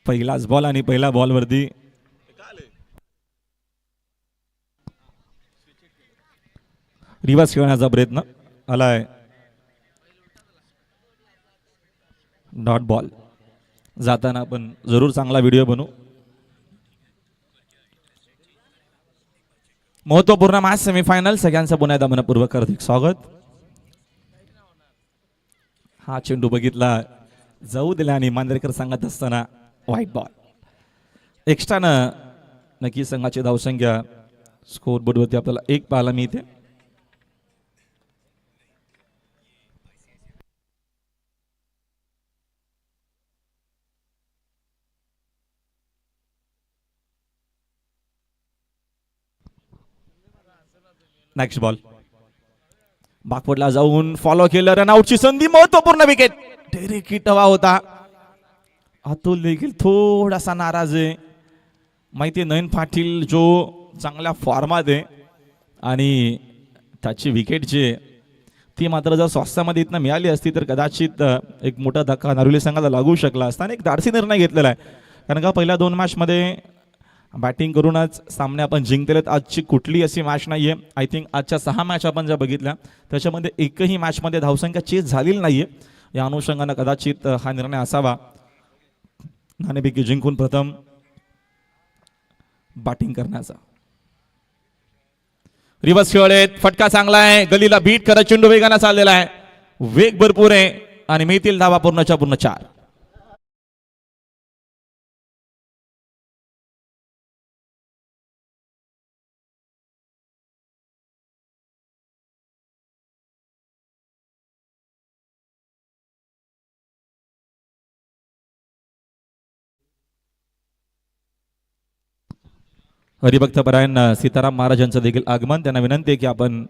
पहिलाच बॉल आणि पहिला बॉल वरती रिवर्स खेळण्याचा प्रयत्न आलाय. Dot ball. जाताना आपण जरूर चांगला व्हिडिओ बनवू. महत्वपूर्ण मॅच सेमीफायनल. सगळ्यांचं पुन्हा एकदा मनपूर्वक हार्दिक स्वागत. हा चेंडू बघितला जाऊ दिला आणि मांजरेकर सांगत असताना व्हाईट बॉल. एक्स्ट्रानं नक्की संघाची धावसंख्या स्कोर बोर्डवरती आपल्याला 1 पाहायला मिळते. नेक्स्ट बॉल बाकफुटला जाऊन फॉलो केलं. रनआउटची संधी. महत्वपूर्ण विकेट. डायरेक्ट हिट हवा होता. अतुल देखील थोडासा नाराज आहे. माहिती नयन पाटील जो चांगल्या फॉर्मात आहे आणि त्याची विकेट जी ती मात्र जर स्वस्तामध्ये इथनं मिळाली असती तर कदाचित एक मोठा धक्का नारोली संघाला लागू शकला असता. आणि एक धाडसी निर्णय घेतलेला आहे. कारण का पहिल्या 2 मॅचमध्ये बॅटिंग करूनच सामने आपण जिंकलेत. आजची कुठली अशी मॅच नाही आहे. आय थिंक आजच्या 6 मॅच आपण ज्या बघितल्या त्याच्यामध्ये एकही मॅचमध्ये धावसंख्या चेस झालेली नाही आहे. या अनुषंगानं कदाचित हा निर्णय असावा. नाणेफेकी जिंकून प्रथम बॅटिंग करण्याचा. रिवर्स खेळत फटका चांगला आहे. गलीला बीट करत चेंडू वेगाने चाललेला आहे. वेग भरपूर आहे आणि मिळतील धावा पूर्णच्या पूर्ण 4. हरिभक्त परायण सीताराम महाराजांचं देखील आगमन. त्यांना विनंती आहे की आपण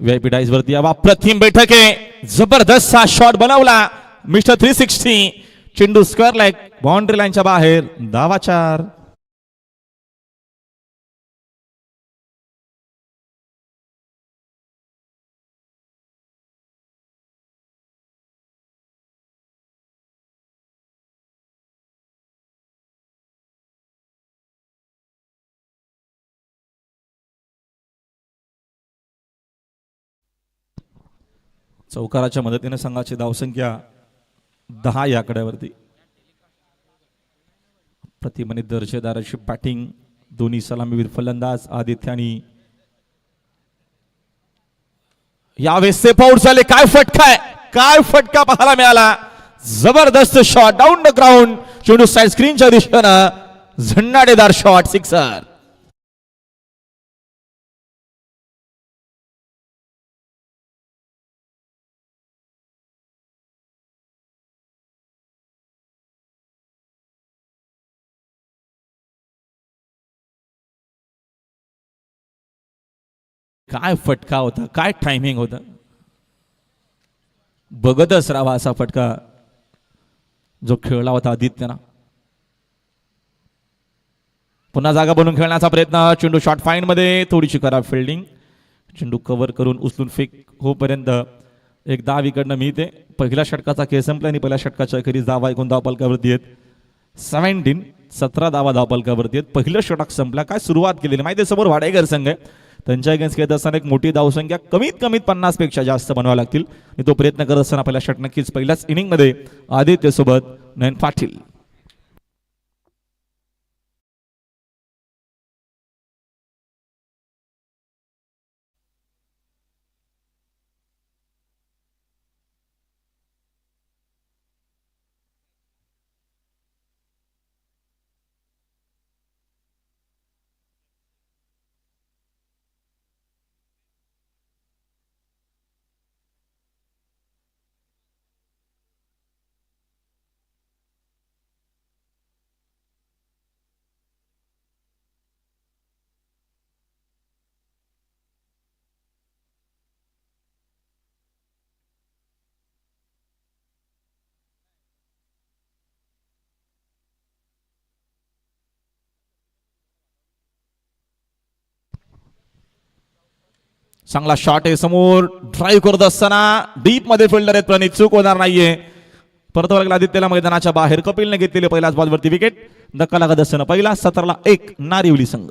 व्हीआयपी डाईस वरती यावा. प्रथम बैठक आहे. जबरदस्त सा शॉट बनवला मिस्टर 360. चेंडू स्क्वेअर लेग बाउंड्री लाईनच्या बाहेर. धावा 4. चौकाराच्या मदतीने संघाची धावसंख्या 10 या आकड्यावरती. प्रतिमनित दर्जेदार अशी बॅटिंग. दोन्ही सलामीवीर फलंदाज आदित्य आणि यावेळेस सेफ आउट झाले. काय फटका आहे. काय फटका पाहायला मिळाला. जबरदस्त शॉट डाऊन द ग्राउंड. चेंडू साइड स्क्रीनच्या दिशेनं झंडाडेदार शॉट. सिक्सर. काय फटका होता. काय टायमिंग होता. बघतच राहावा असा फटका जो खेळला होता आदित्यना. पुन्हा जागा बनवून खेळण्याचा प्रयत्न. चेंडू शॉर्ट फाईन मध्ये. थोडीशी खराब फिल्डिंग. चेंडू कव्हर करून उचलून फेक होपर्यंत एक 10 विकेटनं मिळते. पहिल्या षटकाचा खेळ संपला आणि पहिल्या षटकाच्या अखेरीस धावा एकूण धावपलकावरती आहेत 17 धावा धावपलकावरती आहेत. पहिलं षटक संपला. काय सुरुवात केलेली माहिती आहे. समोर वाडेकर संघ आहे. त्यांच्या अगेन्स्ट खेळत असताना एक मोठी धावसंख्या कमीत कमीत 50 पेक्षा जास्त बनवाव्या लागतील. आणि तो प्रयत्न करत असताना पहिल्या षटक नक्कीच पहिल्याच इनिंग मध्ये आदित्य सोबत नयन पाटील. चांगला शॉट आहे. समोर ड्राईव्ह करत असताना डीप मध्ये फिल्डर आहेत प्रणित. चूक होणार नाहीये. परत आदित्यला मैदानाच्या बाहेर. कपिलने घेतलेली पहिल्याच बॉलवरती विकेट. धक्का लागत असताना पहिला 17-1 नारिवली संघ.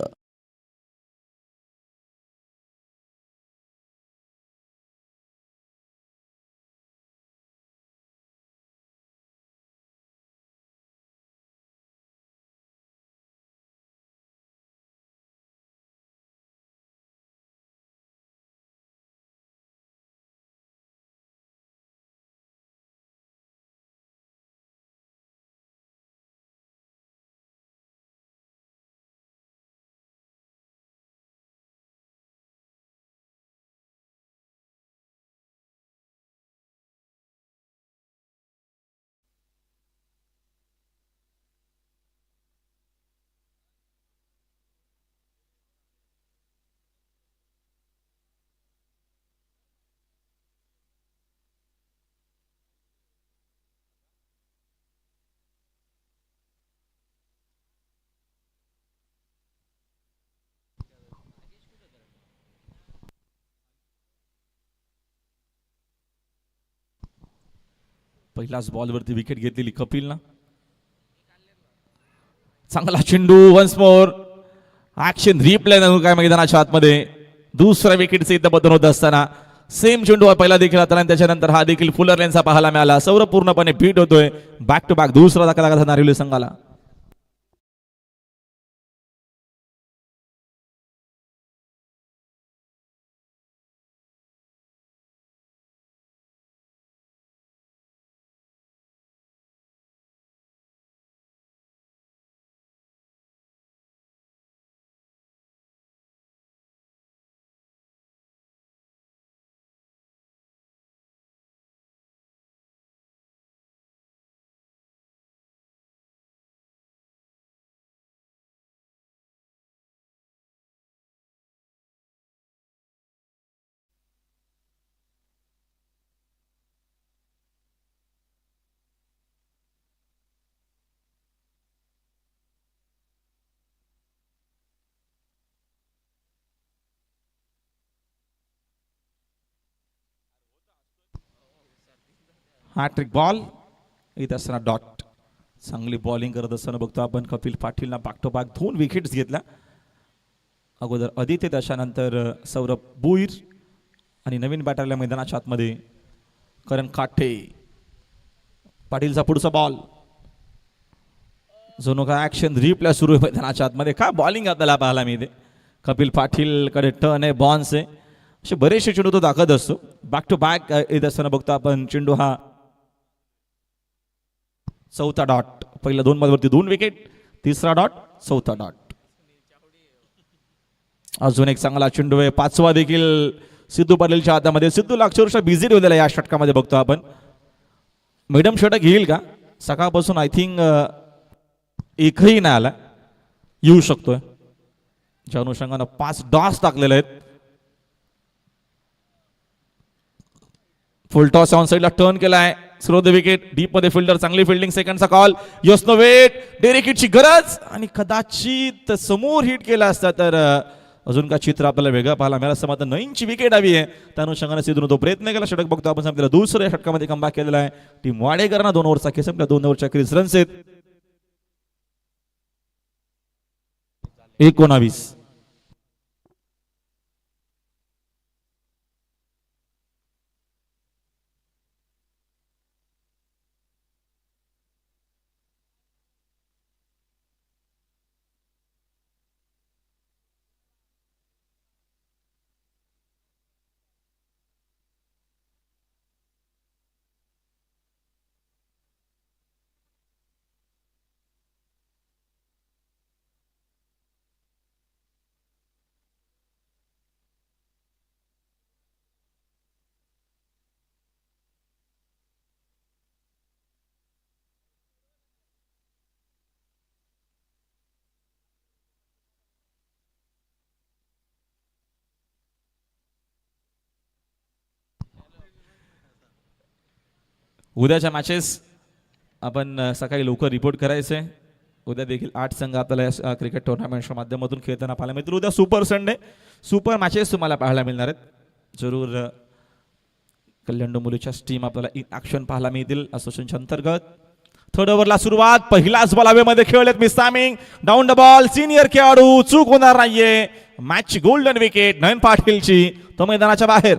पहिल्याच बॉलवरती विकेट घेतलेली कपिलनं. चांगला चेंडू वन्स मोर. ऍक्शन रिप्ले काय मैदानाच्या आतमध्ये. दुसरा विकेटचं इथं बदल होत असताना सेम चेंडू पहिला देखील आता त्याच्यानंतर हा देखील फुलर लेनचा पाहायला मिळाला. सौरभ पूर्णपणे बीट होतोय. बॅक टू बॅक दुसरा धक्का लागत नारिवली संघाला. हॅट्रिक बॉल येत असताना डॉट. चांगली बॉलिंग करत असताना बघतो आपण कपिल पाटीलला बॅक टू बॅक 2 विकेट्स घेतल्या. अगोदर आदित्य, त्याच्यानंतर सौरभ बुईर आणि नवीन बॅटरला मैदानाच्या आतमध्ये करण काठे. पाटीलचा पुढचा बॉल. जणू काय ऍक्शन रिप्ले सुरू आहे मैदानाच्या आतमध्ये. काय बॉलिंग आपल्याला पाहायला मिळते. कपिल पाटील कडे टर्न आहे, बॉन्स आहे, असे बरेचसे चेंडू तो दाखवत असतो. बॅक टू बॅक येत असताना बघतो आपण चेंडू हा चौथा डॉट. पहिल्या 2 बॉलवरती 2 विकेट. तिसरा डॉट, चौथा डॉट. अजून एक चांगला चेंडू आहे. 5वा देखील सिद्धू पाटीलच्या हातामध्ये. सिद्धूला अक्षरशः बिझी ठेवलेला या षटकामध्ये बघतो आपण. मिडम षटक घेईल का? सकाळपासून आय थिंक एकही नाही आला. येऊ शकतोय. ज्या अनुषंगानं 5 डॉट्स टाकलेले आहेत. फुल टॉस ऑन साइडला टर्न केलाय. Throw the wicket. डीप मध्ये फिल्डर, चांगली फिल्डिंग. सेकंडचा call. Yes no wait. Direct हिटची गरज आणि कदाचित समोर हिट केला असता तर अजून का चित्र आपल्याला वेगळं पाहायला मिळालं असं. मात्र 9ची विकेट हवी आहे. त्या अनुषंगाने सिद्धून तो प्रयत्न केला. षटक बघतो आपण संपलेला. दुसऱ्या षटकामध्ये कमबॅक केलेला आहे. टीम वाडेकरांना 2 ओव्हरचा खेळ संपला. 2 ओव्हरच्या क्रीज रन्स आहेत 19. उद्याच्या मॅचेस आपण सकाळी लवकर रिपोर्ट करायचे. उद्या देखील 8 संघ आपल्याला क्रिकेट टुर्नामेंटच्या माध्यमातून खेळताना पाहायला मिळतील. उद्या सुपर संडे, सुपर मॅचेस तुम्हाला पाहायला मिळणार आहेत. जरूर कल्याण डोंबिवलीच्या टीम आपल्याला इन ऍक्शन पाहायला मिळतील असोसिएशनच्या अंतर्गत. थर्ड ओव्हरला सुरुवात, पहिलाच बॉल हवेमध्ये खेळलेत miss timing, down the ball, senior खेळाडू, चूक होणार नाहीये. मॅच गोल्डन विकेट नयन पाटीलची, तो मैदानाच्या बाहेर.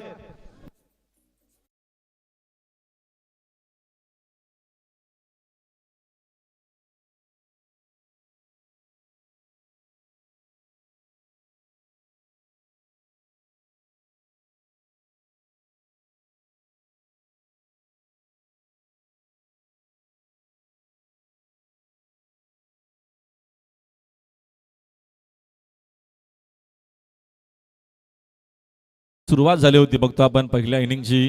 सुरुवात झाली होती बघतो आपण पहिल्या इनिंगची.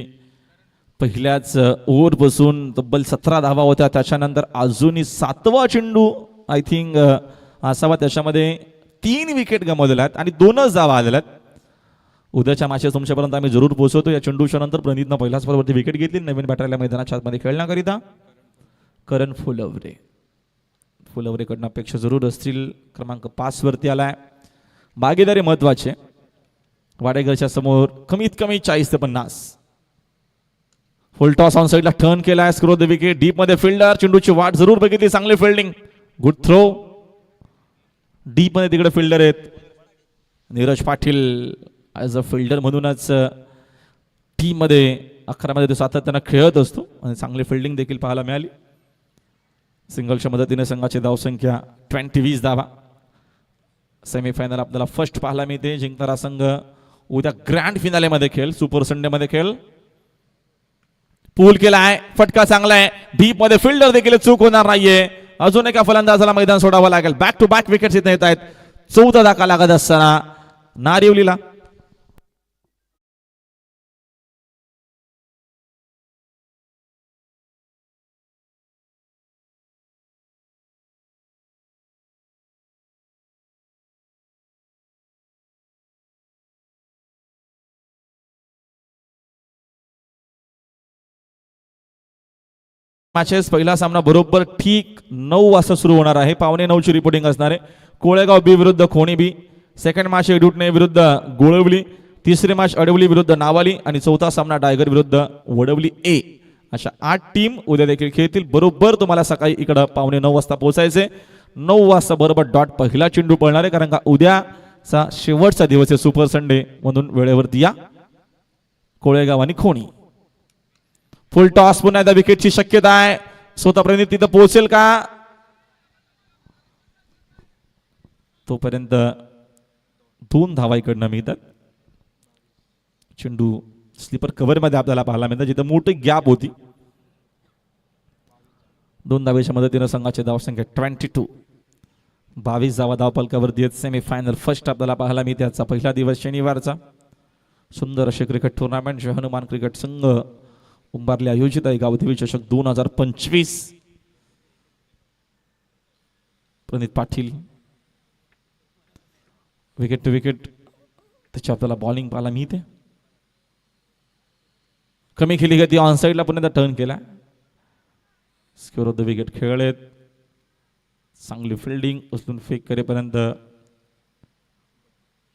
पहिल्याच ओव्हर बसून तब्बल 17 धावा होत्या. त्याच्यानंतर अजूनही 7वा चेंडू आय थिंक असावा, त्याच्यामध्ये 3 विकेट गमावलेल्या आहेत आणि 2च धावा आलेल्या आहेत. उद्याच्या मॅचेस तुमच्यापर्यंत आम्ही जरूर पोहोचवतो. या चेंडूच्या नंतर प्रणितनं पहिल्याच बॉलवरती विकेट घेतली. नवीन बॅटरला मैदानाच्या आतमध्ये खेळण्याकरिता करण फुलवरे. फुलवरेकडनं अपेक्षा जरूर असतील. क्रमांक 5 वरती आलाय. भागीदारी महत्वाचे. वाडेकरच्या समोर कमीत कमी 40 ते 50. फुल टॉस ऑन साइडला टर्न केलाय. स्क्रो द विकेट, डीप मध्ये फिल्डर, चेंडूची वाट जरूर बघितली. चांगली फिल्डिंग, गुड थ्रो. डीप मध्ये तिकडे फिल्डर आहेत. Neeraj Patil as a fielder म्हणूनच टीम मध्ये 11 मध्ये तो सातत्यानं खेळत असतो आणि चांगली फिल्डिंग देखील पाहायला मिळाली. सिंगलच्या मदतीने संघाची धावसंख्या 20 धावा. सेमीफायनल आपल्याला फर्स्ट पाहायला मिळते. जिंकणारा संघ उद्या ग्रँड फिनाले मध्ये खेळ, सुपर संडे मध्ये खेळ. पूल केला आहे, फटका चांगला आहे. डीप मध्ये फिल्डर देखील, चूक होणार नाहीये. अजून एका फलंदाजाला मैदान सोडावं लागेल. बॅक टू बॅक विकेट्स इथे येत आहेत. 14 धक्का लागत असताना नारिवलीला. मॅचेस पहिला सामना बरोबर ठीक 9 वाजता सुरू होणार आहे. 8:45 रिपोर्टिंग असणार आहे. कोळेगाव बी विरुद्ध खोणी बी. सेकंड मॅच एडुटणे विरुद्ध गोळवली. तिसरे मॅच अडवली विरुद्ध नावाली आणि चौथा सामना डायगर विरुद्ध वडवली ए. अशा 8 टीम उद्या देखील खेळतील. बरोबर तुम्हाला सकाळी इकडं 8:45 वाजता पोहोचायचे. 9 वाजता बरोबर डॉट पहिला चेंडू पळणार आहे, कारण का उद्याचा शेवटचा दिवस आहे सुपर संडे, म्हणून वेळेवरती या. कोळेगाव आणि खोणी. फुल टॉस, पुन्हा एकदा विकेटची शक्यता आहे. स्वतः प्रणित तिथं पोहोचेल का? तोपर्यंत 2 धावा इकडनं मिळतात. चेंडू स्लीपर कव्हर मध्ये आपल्याला पाहायला मिळतात, जिथं मोठी गॅप होती. 2 धावेच्या मदतीनं संघाची धावसंख्या 22. 22 धावा धावपलकावरती आहेत. सेमीफायनल फर्स्ट आपल्याला पाहायला मिळते. आजचा पहिला दिवस शनिवारचा. सुंदर असे क्रिकेट टुर्नामेंट हनुमान क्रिकेट संघ उंबारले आयोजित आहे. गावदेवी चषक 2025. प्रणित पाटील विकेट टू विकेट त्याची आपल्याला बॉलिंग पाहायला मिळते. कमी खेळली गती ऑन साइडला पुन्हा टर्न केला. स्क्वेअर ऑफ द विकेट खेळलेत. चांगली फिल्डिंग, उचलून फेक करेपर्यंत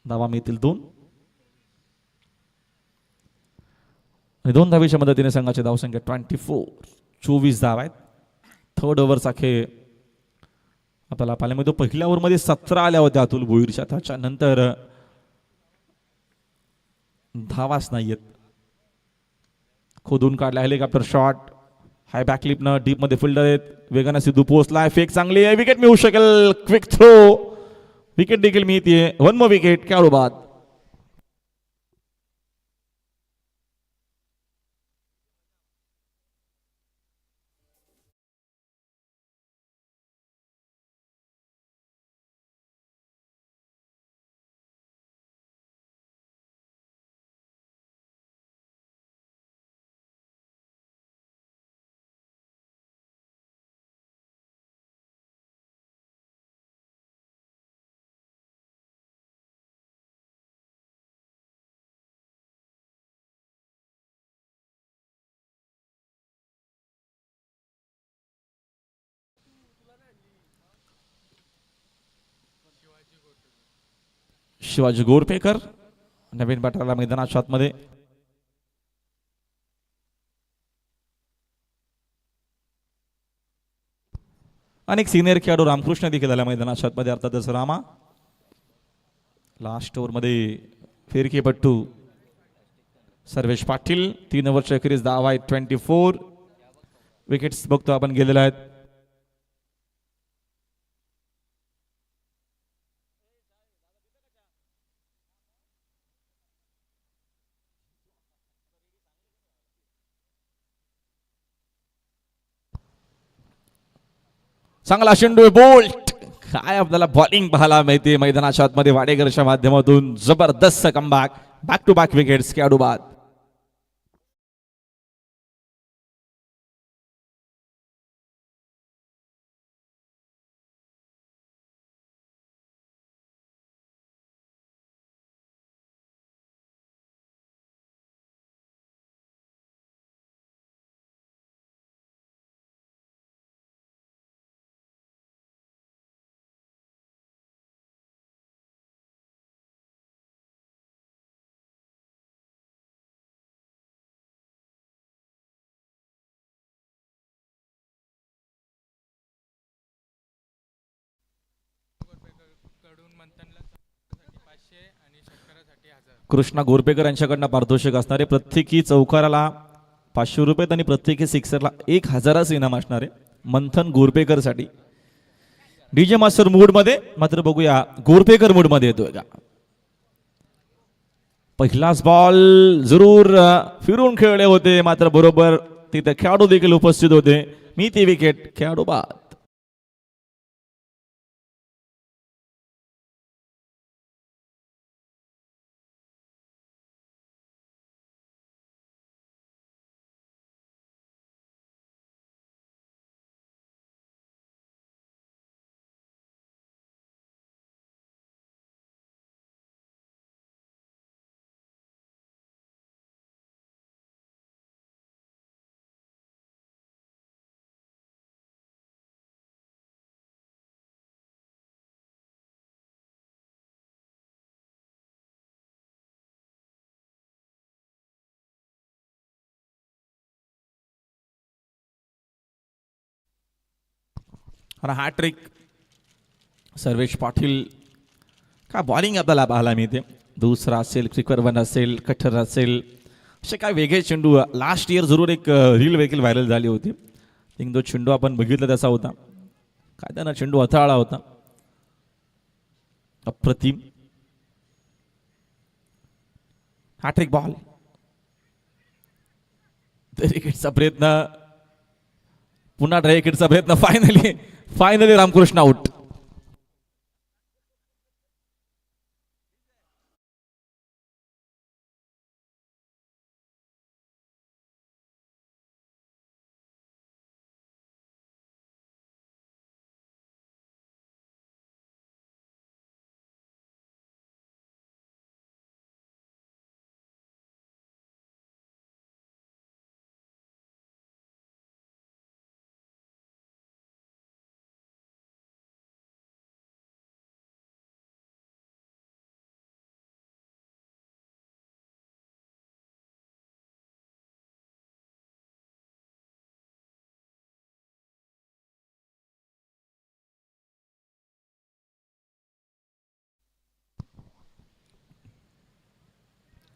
धावा मिळतील 2. 2 धावेच्या मदतीने संघाची धावसंख्या 24 धावा आहेत. थर्ड ओव्हरचा खेळ आपल्याला पाहायला मिळतो. पहिल्या ओव्हरमध्ये 17 आल्या होत्या अतुल भोईरच्या. त्याच्यानंतर धावाच नाहीयेत. खोदून काढला हेलिकॉप्टर शॉट, हाय बॅकलिपनं डीप मध्ये फिल्डर आहेत. वेगाने सिद्धू पोहोचलाय. फेक चांगली आहे, विकेट मिळू शकेल. क्विक थ्रो, विकेट देखील मिळते. 1 मोर विकेट, खेळाडू बाद. शिवाजी गोरपेकर नवीन बॅटरला मैदानाच्या आतमध्ये. अनेक सिनियर खेळाडू रामकृष्ण देखील आल्या मैदानात मध्ये अर्थातच रामा. लास्ट ओव्हरमध्ये फिरकीपट्टू सर्वेश पाटील 3 ओव्हरच्या अखेरीस धावा आहेत 24. विकेट्स बघतो आपण गेलेल्या आहेत. चांगला चेंडू बोल्ट. काय आपल्याला बॉलिंग पाहायला मिळते मैदानाच्या आतमध्ये वाडेकरच्या माध्यमातून. जबरदस्त comeback. Back to back wickets खेळाडू बाद. कृष्णा गोरपेकर यांच्याकडनं पारितोषिक असणारे. प्रत्येकी चौकाराला 500 रुपये आणि प्रत्येकी सिक्सरला 1000 इनाम असणारे मंथन गोरपेकर साठी. डीजे मास्टर मूड मध्ये मात्र बघूया गोरपेकर मूड मध्ये येतोय का. पहिलाच बॉल जरूर फिरून खेळले होते मात्र बरोबर तिथे खेळाडू देखील उपस्थित होते. मी ती विकेट खेळाडू बाद. हॅट्रिक सर्वेश पाटील. काय बॉलिंग आपल्याला पाहायला मिळते. दुसरा असेल, क्रिकर वन असेल, कठर असेल, असे काय वेगळे चेंडू. लास्ट इयर जरूर एक रील देखील व्हायरल झाली होती. तो चेंडू आपण बघितला त्याचा होता. काय त्यांना चेंडू हाताळला होता. अप्रतिम हॅट्रिक बॉल. विकेटचा प्रयत्न, पुन्हा विकेटचा प्रयत्न. Finally Ramakrishna out.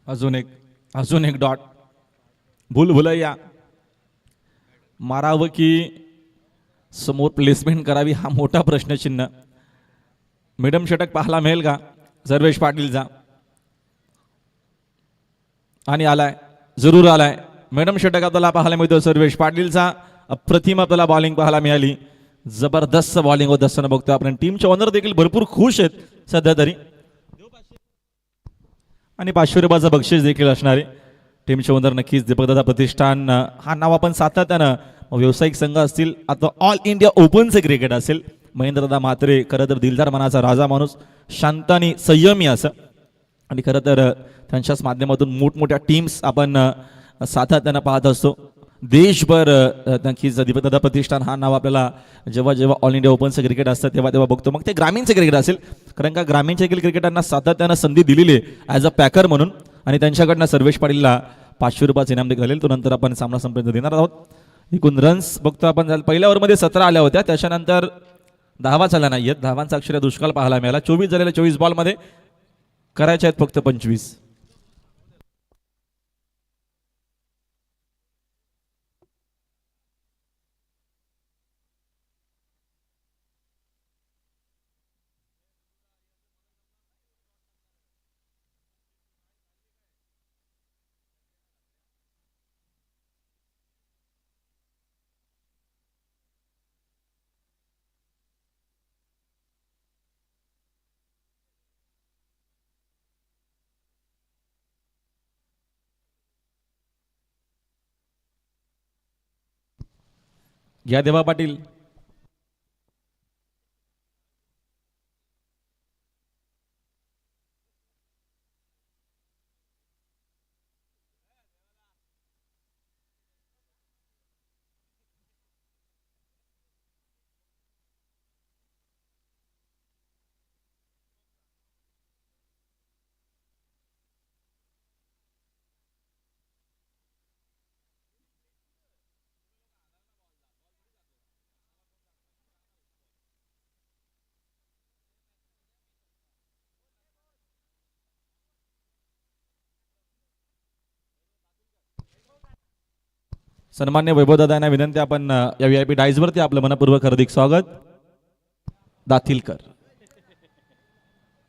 अजून एक डॉट. भूलभुलैया मारावं की समोर प्लेसमेंट करावी हा मोठा प्रश्नचिन्ह. मिडम षटक पाहायला मिळेल का सर्वेश पाटीलचा. आणि आलाय, जरूर आलाय. मिडम षटक आपल्याला पाहायला मिळतो सर्वेश पाटीलचा. अप्रतिम आपल्याला बॉलिंग पाहायला मिळाली. जबरदस्त बॉलिंग होत असताना बघतोय आपण. टीमचे ओनर देखील भरपूर खुश आहेत सध्या तरी. आणि 500 रुपयाचं बक्षीस देखील असणारे. टीमचे ओनर नक्कीच दीपकदादा प्रतिष्ठान हा नाव आपण सातत्यानं व्यावसायिक संघ असतील, आता ऑल इंडिया ओपनचे क्रिकेट असेल. महेंद्रदा म्हात्रे खरं तर दिलदार मनाचा राजा माणूस, शांत आणि संयमी असं. आणि खरं तर त्यांच्याच माध्यमातून मोठमोठ्या टीम्स आपण सातत्यानं पाहत असतो देशभर. नक्कीच दीपकदादा प्रतिष्ठान हा नाव आपल्याला जेव्हा जेव्हा ऑल इंडिया ओपनचं क्रिकेट असतं तेव्हा तेव्हा बघतो. मग ते ग्रामीणचे क्रिकेट असेल, कारण का ग्रामीणच्या क्रिकेटांना सातत्यानं संधी दिलेली आहे ॲज अ पॅकर म्हणून. आणि त्यांच्याकडनं सर्वेश पाटीलला 500 रुपयाचं इनाम घालेल. तो नंतर आपण सामना संपन्न देणार आहोत. एकूण रन्स बघतो आपण. पहिल्या ओव्हरमध्ये 17 आल्या होत्या, त्याच्यानंतर धावा चालल्या नाहीयेत. धावांचा अक्षर दुष्काळ पाहायला मिळाला. 24 झालेल्या 24 बॉलमध्ये करायचे आहेत फक्त 25. घ्या देवा पाटील. सन्मान्य वैभवदादा यांना विनंती, आपण या VIP डायसवरती आपलं मनपूर्वक हार्दिक स्वागत. दातीलकर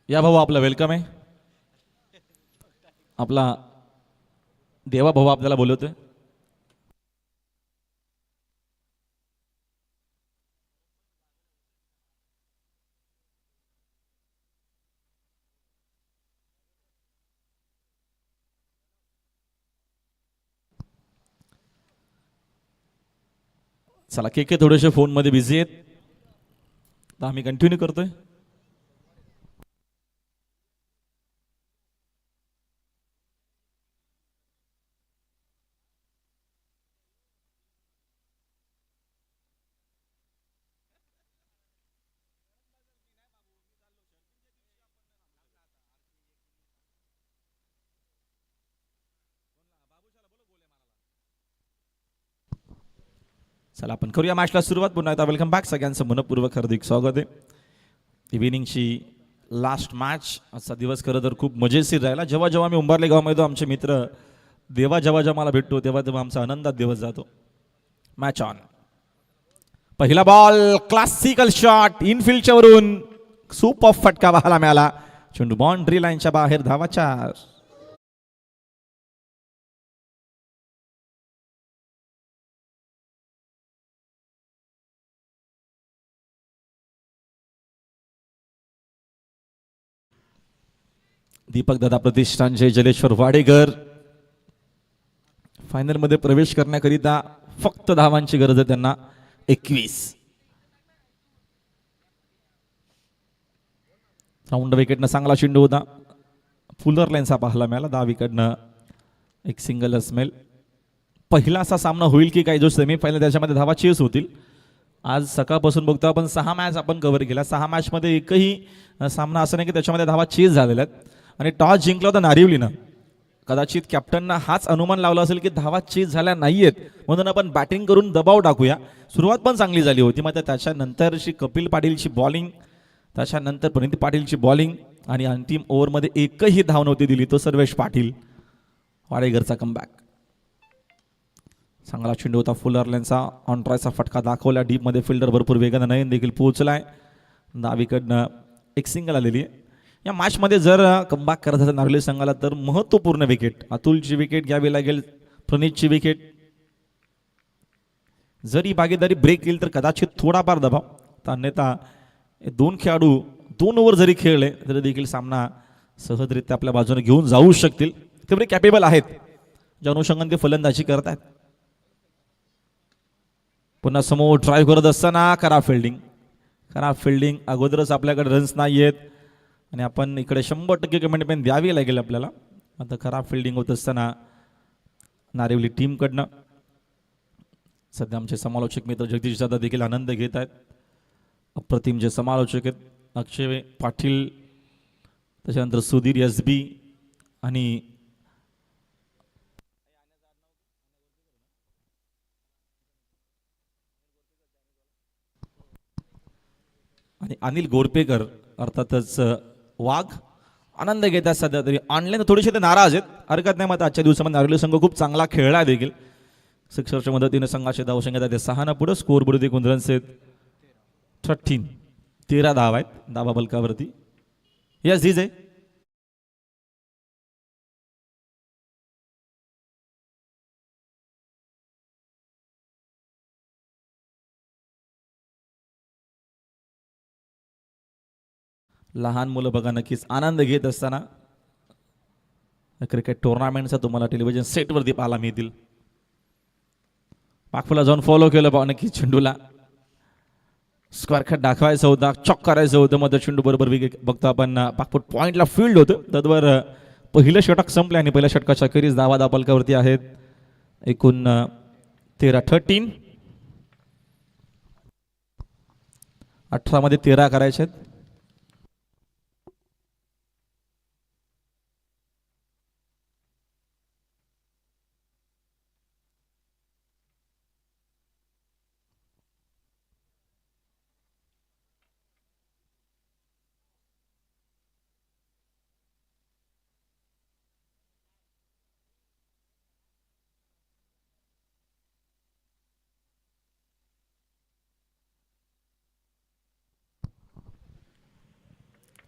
या भाऊ, आपलं वेलकम आहे. आपला देवा भाऊ आपल्याला बोलवतोय. चला, के थोडेसे फोन मध्ये बिझी आहेत, तर आम्ही कंटिन्यू करतोय. चला, आपण करूया मॅचला सुरुवात. पुन्हा एकदा वेलकम बॅक. सगळ्यांचं मनपूर्वक हार्दिक स्वागत आहे. इव्हिनिंगची लास्ट मॅच. आजचा दिवस खरं तर खूप मजेशीर राहिला. जेव्हा जेव्हा मी उंबरले गावामध्ये येतो, आमचे मित्र देवा जेव्हा जेव्हा मला भेटतो, तेव्हा तेव्हा आमचा आनंदात दिवस जातो. Match on. पहिला बॉल, क्लासिकल शॉट इनफिल्डच्या वरून, सुपर फटका पाहायला मिळाला. चेंडू बाउंड्री लाईनच्या बाहेर. धावा 4. दीपक दादा प्रतिष्ठान, जय जलेश्वर वाडेकर फायनल मध्ये प्रवेश करण्याकरिता फक्त धावांची गरज आहे त्यांना. 21. राऊंड विकेटनं चांगला चेंडू होता. फुलर लाईनचा पाहायला मिळाला. 10 विकेटनं एक सिंगल असमेल. पहिला असा सामना होईल की काही जो सेमी फायनल त्याच्यामध्ये धावा चेस होतील. आज सकाळपासून बघतो आपण 6 मॅच आपण कव्हर केला. 6 मॅच मध्ये एकही सामना असं नाही की त्याच्यामध्ये धावा चेस झालेल्या आहेत. आणि टॉस जिंकला होता नारिवलीनं. कदाचित कॅप्टनना हाच अनुमान लावला असेल की धावा चेस झाल्या नाहीयेत, म्हणून आपण बॅटिंग करून दबाव टाकूया. सुरुवात पण चांगली झाली होती. मात्र त्याच्यानंतरची कपिल पाटीलची बॉलिंग, त्याच्यानंतर प्रणित पाटीलची बॉलिंग, आणि अंतिम ओव्हरमध्ये एकही धाव नव्हती दिली. तो सर्वेश पाटील. वाडेकरचा कमबॅक. चांगला चेंडू होता फुलर लाईनचा. ऑन ट्रायचा फटका दाखवला. डीप मध्ये फिल्डर भरपूर वेगानं नयन देखील पोहोचलाय. 10 विकेटनं एक सिंगल आलेली आहे. या मॅचमध्ये जर कमबॅक करत असेल नार्वेली संघाला तर महत्त्वपूर्ण विकेट. अतुलची विकेट घ्यावी लागेल, प्रणितची विकेट. जरी भागीदारी ब्रेक येईल तर कदाचित थोडाफार दबाव. अन्यथा 2 खेळाडू 2 ओव्हर जरी खेळले तरी देखील सामना सहजरित्या आपल्या बाजूने घेऊन जाऊ शकतील. तेवढे कॅपेबल आहेत. ज्या अनुषंगाने ते फलंदाजी करत आहेत. पुन्हा समोर ड्राईव्ह करत असताना खराब फिल्डिंग. अगोदरच आपल्याकडे रन्स नाही आहेत आणि आपण इकडे 100% कमेंटमेंट द्यावी लागेल आपल्याला. आता खराब फिल्डिंग होत असताना नारिवली टीमकडनं सध्या आमचे समालोचक मित्र जगदीश दादा देखील आनंद घेत आहेत. अप्रतिम जे समालोचक आहेत, अक्षय पाटील, त्याच्यानंतर सुधीर SB आणि आणि अनिल गोरपेकर अर्थातच वाघ आनंद घेतात सध्या तरी. ऑनलाईन थोडेसे ते नाराज आहेत, हरकत नाही. मात्र आजच्या दिवसामध्ये नारळी संघ खूप चांगला खेळला देखील. सिक्सरच्या मदतीने संघाचे धावसंख्या ते 6 पुढे. स्कोर बोर्ड एकूण रन्स आहेत 13. 13 धाव आहेत धावा बलकावरती. यस झीज आहे. लहान मुलं बघा नक्कीच आनंद घेत असताना क्रिकेट टुर्नामेंटचा तुम्हाला टेलिव्हिजन सेटवरती पाहायला मिळतील. पाकफुला जाऊन फॉलो केलं बा नक्कीच चेंडूला. स्क्वेअर कट दाखवायचं होता, चॉक करायचं होतं. मध्ये चेंडू बरोबर विकेट बघतो आपण. पाकपूट पॉईंटला फील्ड होतं. तद्वर पहिलं षटक संपले आणि पहिल्या षटकाच्या अखेरीस धावा दापलकावरती आहेत एकूण 13. 18 मध्ये 13 करायचे आहेत.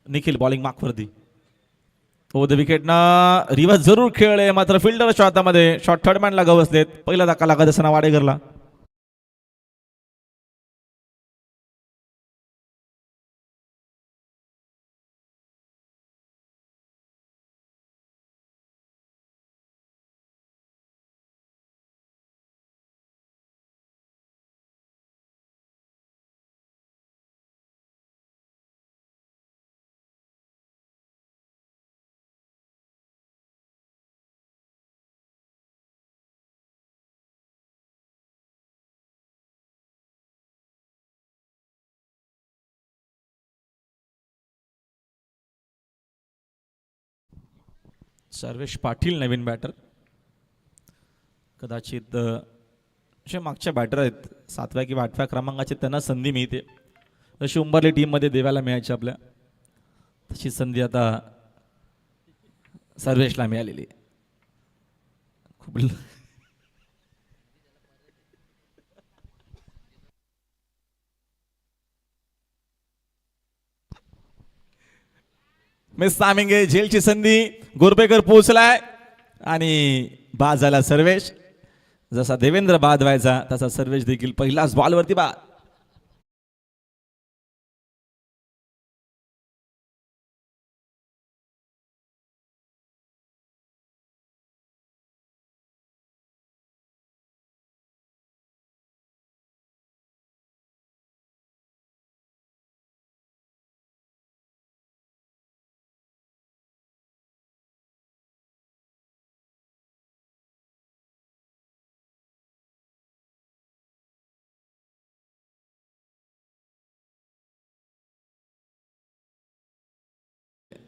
निखिल बॉलिंग मार्कवरती. हो द विकेटना रिव्हर्स जरूर खेळले, मात्र फिल्डरच्या हातामध्ये शॉर्ट थर्डमॅनला गवसलेत. पहिला धक्का लागत असताना वाडेकरला. सर्वेश पाटील नवीन बॅटर. कदाचित जे मागच्या बॅटर आहेत 7व्या किंवा 8व्या क्रमांकाची त्यांना संधी मिळते. जशी उंबरली टीममध्ये देवाला मिळायची आपल्या, तशी संधी आता सर्वेशला मिळालेली. खूप मिस टायमिंग आहे. झेलची संधी. गोरपेकर पोहोचलाय आणि बाद झाला सर्वेश. जसा देवेंद्र बाद व्हायचा तसा सर्वेश देखील पहिलाच बॉलवरती बाद.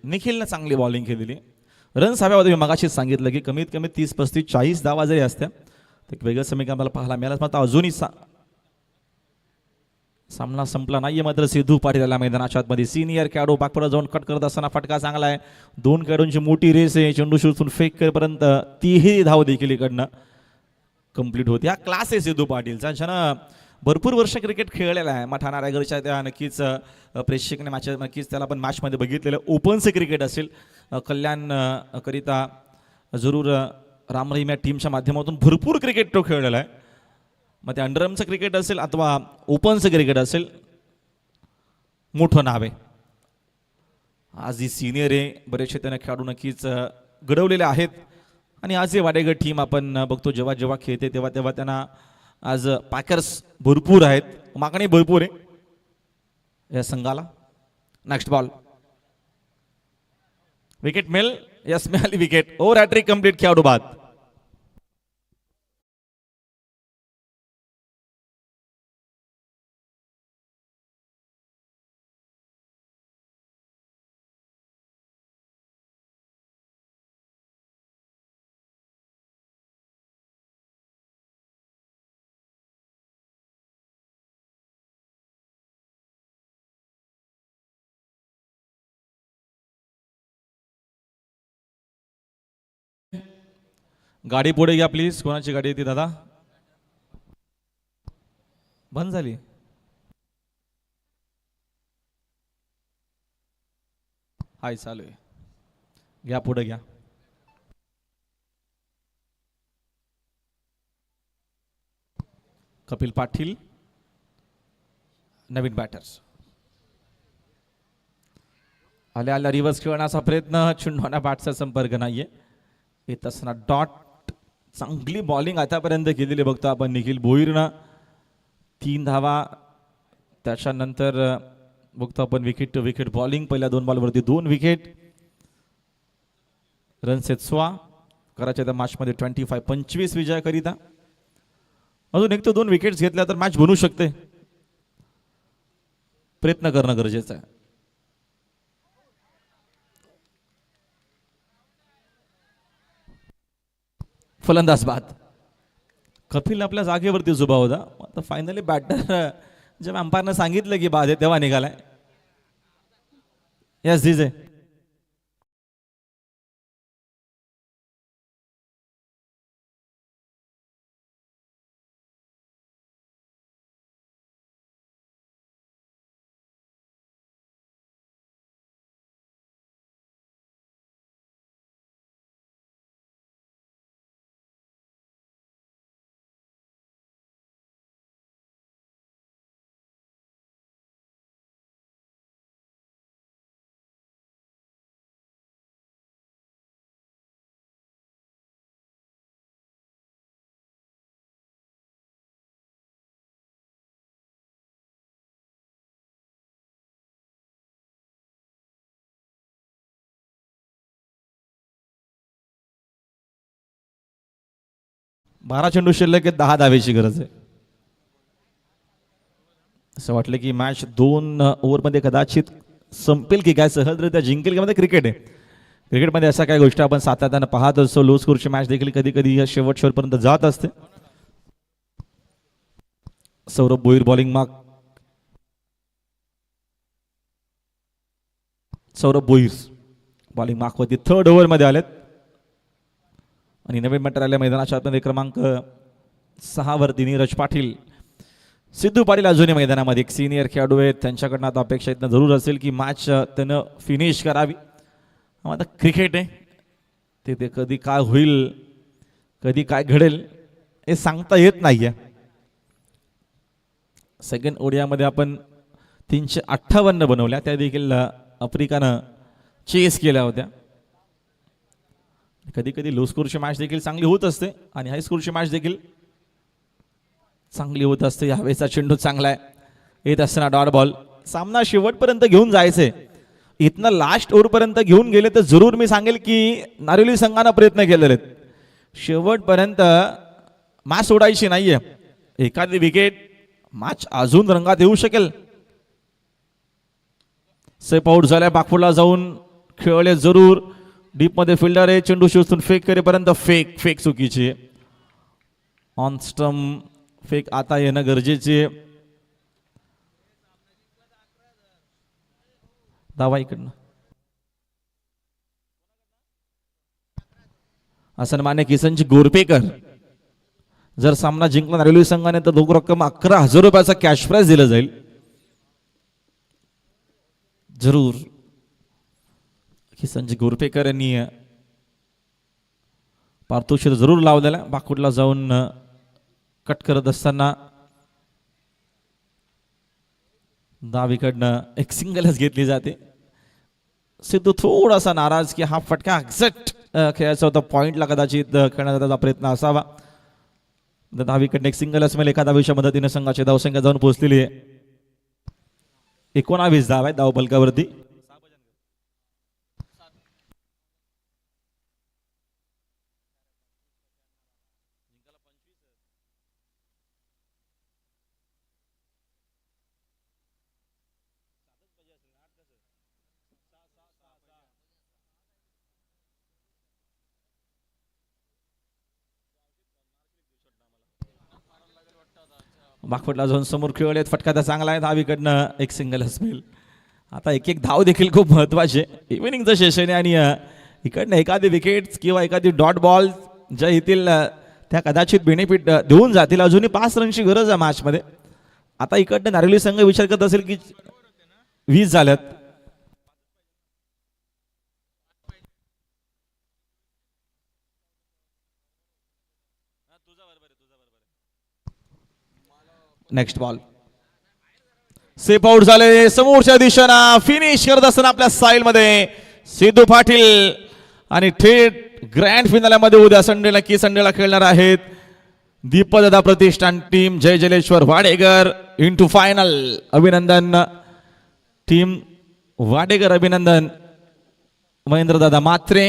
निखिलनं चांगली बॉलिंग केलेली. रन्स हव्या होते. मी मगाशीच सांगितलं की कमीत कमी 30, 35, 40 धावा जरी असत्या तर एक वेगळं समीकरण मला पाहायला मिळालं. मात्र अजूनही सामना संपला नाहीये. मात्र सिद्धू पाटील याला मैदानाच्या आतमध्ये. सिनियर खेळाडू पाकपुरा जाऊन कट करत असताना फटका चांगला आहे. 2 खेळाडूंची मोठी रेस आहे. चेंडू शोधून फेक करेपर्यंत 3ही धाव देखील इकडनं कंप्लीट होती. हा क्लास आहे सिद्धू पाटीलचा, ज्यानं भरपूर वर्ष क्रिकेट खेळलेला आहे. मठा नारायणगडच्या त्या नक्कीच प्रेक्षकाने मॅच नक्कीच त्याला पण मॅचमध्ये बघितलेलं. ओपनचं क्रिकेट असेल, कल्याण करिता जरूर राम रहीम या टीमच्या माध्यमातून भरपूर क्रिकेट तो खेळलेला आहे. मग ते अंडरआर्मचं क्रिकेट असेल अथवा ओपनचं क्रिकेट असेल, मोठं नाव आहे. आज ही सिनियर आहे. बरेचसे त्याने खेळाडू नक्कीच घडवलेले आहेत. आणि आज हे वाडेगड टीम आपण बघतो जेव्हा जेव्हा खेळते तेव्हा तेव्हा त्यांना आज पॅकर्स भरपूर आहेत, मागणी भरपूर आहे या संघाला. Next ball. विकेट मिळेल. यस मिळाली विकेट. Over hat trick complete. खेळाडू बाद. गाडी पुढे घ्या प्लीज. कोणाची गाडी येते दादा? बंद झाली. हाय चालू आहे. घ्या पुढे घ्या. कपिल पाटील नवीन बॅटर्स. आल्या आल्या रिव्हर्स खेळण्याचा प्रयत्न. चुंडवाना बॅटचा संपर्क नाहीये. येत असताना डॉट. चांगली बॉलिंग आतापर्यंत केलेली बघतो आपण निखिल भोईरनं. 3 धावा. त्याच्यानंतर बघतो आपण विकेट टू विकेट बॉलिंग. पहिल्या 2 बॉलवरती 2 विकेट. रन्स आहेत 16. करायच्या त्या मॅचमध्ये 25 विजय करिता. अजून एक तर 2 विकेट्स घेतल्या तर मॅच बनू शकते. प्रयत्न करणं गरजेचं आहे. फलंदाज बाद. कपिल आपल्या जागेवरती उभा होता. आता फायनली बॅटर जेव्हा अंपायरनं सांगितलं की बाद आहे तेव्हा निघालाय. Yes DJ. बारा चेंडू शिल्लक आहेत. 10 धावेची गरज आहे. असं वाटलं की मॅच 2 ओव्हरमध्ये कदाचित संपेल की काय, सहजरित्या जिंकेल. मध्ये क्रिकेट आहे. क्रिकेटमध्ये अशा काही गोष्टी आपण सातत्यानं पाहत असतो. लो स्कोरची मॅच देखील कधी कधी शेवटपर्यंत जात असते. Saurabh Bhoir bowling mark. Saurabh Bhoir bowling मार्कवरती 3rd ओव्हरमध्ये आलेत. आणि नवीन बॅटर आल्या मैदानाच्या आतमध्ये क्रमांक 6 वरती नीरज पाटील. सिद्धू पाटील अजूनही मैदानामध्ये. एक सिनियर खेळाडू आहेत. त्यांच्याकडनं आता अपेक्षा इथनं जरूर असेल की मॅच त्यानं फिनिश करावी. आता क्रिकेट आहे ते कधी काय होईल, कधी काय घडेल हे सांगता येत नाहीये. सेकंड ओडियामध्ये आपण 358 बनवल्या. त्या देखील आफ्रिकानं चेस केल्या होत्या. कधी कधी लो स्कोरची मॅच देखील चांगली होत असते आणि हाय स्कोरची मॅच देखील चांगली होत असते. यावेळेचा चेंडू चांगला आहे. येत असताना डॉट बॉल. सामना शेवटपर्यंत घेऊन जायचंय. इथनं लास्ट ओव्हरपर्यंत घेऊन गेले तर जरूर मी सांगेल की नारिवली संघानं प्रयत्न केलेले आहेत. शेवटपर्यंत मॅच सोडायची नाहीये. एखादी विकेट मॅच अजून रंगात येऊ शकेल. सेफ आउट झालाय. बागपूरला जाऊन खेळले जरूर. डीप मध्ये फिल्डर आहे. चेंडू शोधून फेक करेपर्यंत फेक चुकीची. ऑन स्टंप फेक आता येणं गरजेचे. धावा इकडनं. असं मान्य किसनची गोरपेकर. जर सामना जिंकला नारिवली संघाने तर रोख रक्कम 11,000 रुपयाचा कॅश प्राइज दिलं जाईल. जरूर किसनची गोरपेकर यांनी पारितोषिक जरूर लावलेला. बागकुटला जाऊन कट करत असताना डावीकडनं एक सिंगलच घेतली जाते. सिद्धू थोडासा नाराज की हा फटका एक्झॅक्ट खेळायचा होता. पॉइंटला कदाचित खेळण्याचा प्रयत्न असावा. डावीकडनं एक सिंगलच मिळेल. एका धावेच्या मदतीने संघाची धावसंख्या जाऊन पोहोचलेली आहे. 19 धाव आहे धाव फलकावरती. बागपटला जाऊन समोर खेळलेत. फटका तर चांगला आहे. धावीकडनं एक सिंगल मिळेल. आता एक धाव देखील खूप महत्वाचे. इव्हिनिंगचं सेशन आहे आणि इकडनं एखादी विकेट किंवा एखादी डॉट बॉल ज्या येतील त्या कदाचित बेनिफिट देऊन जातील. अजूनही 5 रनची गरज आहे मॅच मध्ये. आता इकडनं नारिवली संघ विचार करत असेल की 20 झाल्यात. नेक्स्ट बॉल सेफ आउट झाले. समोरच्या दिशेनं फिनिश करत असताना आपल्या स्टाईल मध्ये सिद्धू पाटील आणि थेट ग्रँड फिनाल्यामध्ये उद्या संडेला खेळणार आहेत दीपदादा प्रतिष्ठान टीम जय जलेश्वर वाडेकर इंटू फायनल. अभिनंदन टीम वाडेकर, अभिनंदन महेंद्रदादा मात्रे.